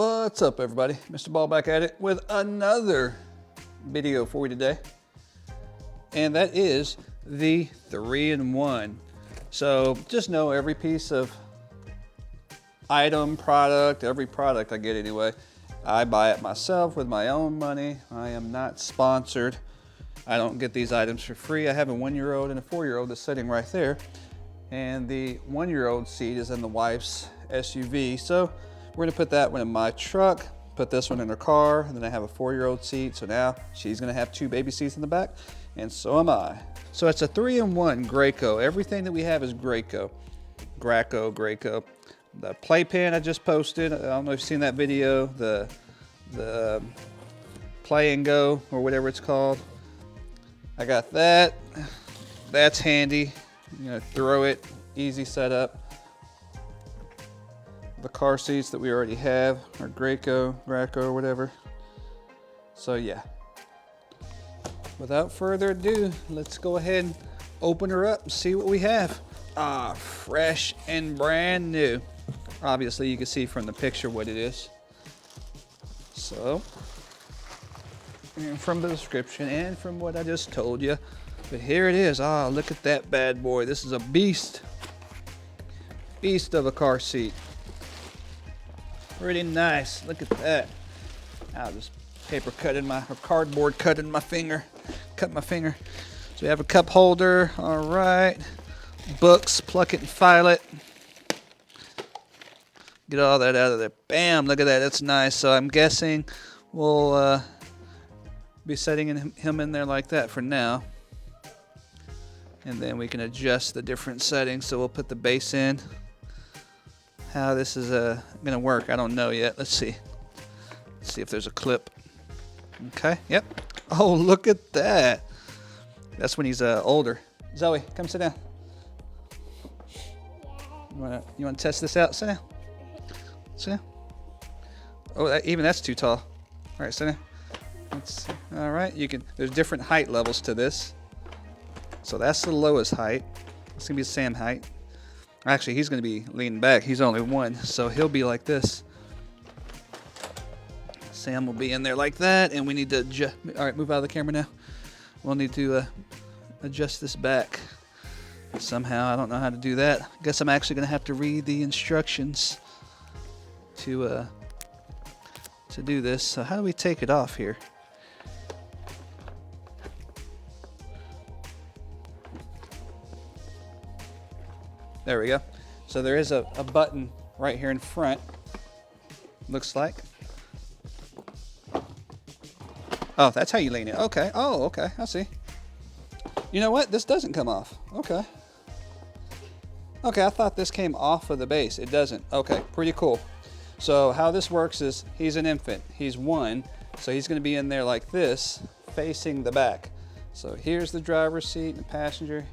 What's up, everybody? Mr. Ball back at it with another video for you today. And that is the 3-in-1. So just know every piece of item, product, every product I get anyway, I buy it myself with my own money. I am not sponsored. I don't get these items for free. I have a 1-year-old and a 4-year-old that's sitting right there. And the 1-year-old seat is in the wife's SUV. So we're gonna put that one in my truck, put this one in her car, and then I have a 4-year-old seat. So now she's gonna have 2 baby seats in the back, and so am I. So it's a 3-in-1 Graco. Everything that we have is Graco. Graco. The playpen I just posted, I don't know if you've seen that video, the play and go, or whatever it's called. I got that. That's handy. You know, throw it, easy setup. The car seats that we already have are Graco or whatever. So yeah. Without further ado, let's go ahead and open her up and see what we have. Ah, fresh and brand new. Obviously, you can see from the picture what it is. So, and from the description and from what I just told you, but here it is. Ah, look at that bad boy. This is a beast. Beast of a car seat. Pretty nice. Look at that. Ow, this paper cut in my, or cardboard cut in my finger. Cut my finger. So we have a cup holder. All right. Books, pluck it and file it. Get all that out of there. Bam, look at that. That's nice. So I'm guessing we'll be setting him in there like that for now. And then we can adjust the different settings. So we'll put the base in. How this is gonna work, I don't know yet. Let's see. Let's see if there's a clip. Okay, yep. Oh, look at that. That's when he's older. Zoe, come sit down. You wanna test this out? Sit down. Sit down. Oh, even that's too tall. All right, sit down. Let's see. All right, you can. There's different height levels to this. So that's the lowest height. It's gonna be Sam height. Actually, he's going to be leaning back. He's only 1, so he'll be like this. Sam will be in there like that, and we need to adjust. All right, move out of the camera now. We'll need to adjust this back somehow. I don't know how to do that. I guess I'm actually going to have to read the instructions to do this. So how do we take it off here? There we go. So there is a button right here in front, looks like. Oh, that's how you lean it. Okay. Oh, okay. I see. You know what? This doesn't come off. Okay. Okay, I thought this came off of the base. It doesn't. Okay, pretty cool. So how this works is he's an infant. He's 1, so he's going to be in there like this, facing the back. So here's the driver's seat and the passenger.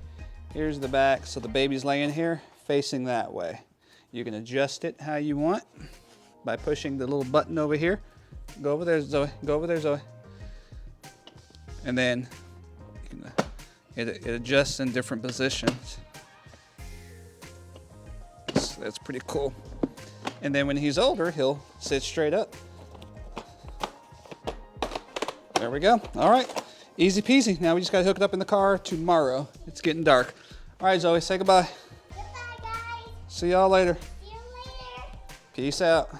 Here's the back, so the baby's laying here, facing that way. You can adjust it how you want by pushing the little button over here. Go over there, Zoe. Go over there, Zoe. And then you can, it adjusts in different positions. So that's pretty cool. And then when he's older, he'll sit straight up. There we go. All right. Easy peasy. Now we just got to hook it up in the car tomorrow. It's getting dark. All right, Zoe, say goodbye. Goodbye, guys. See y'all later. See you later. Peace out.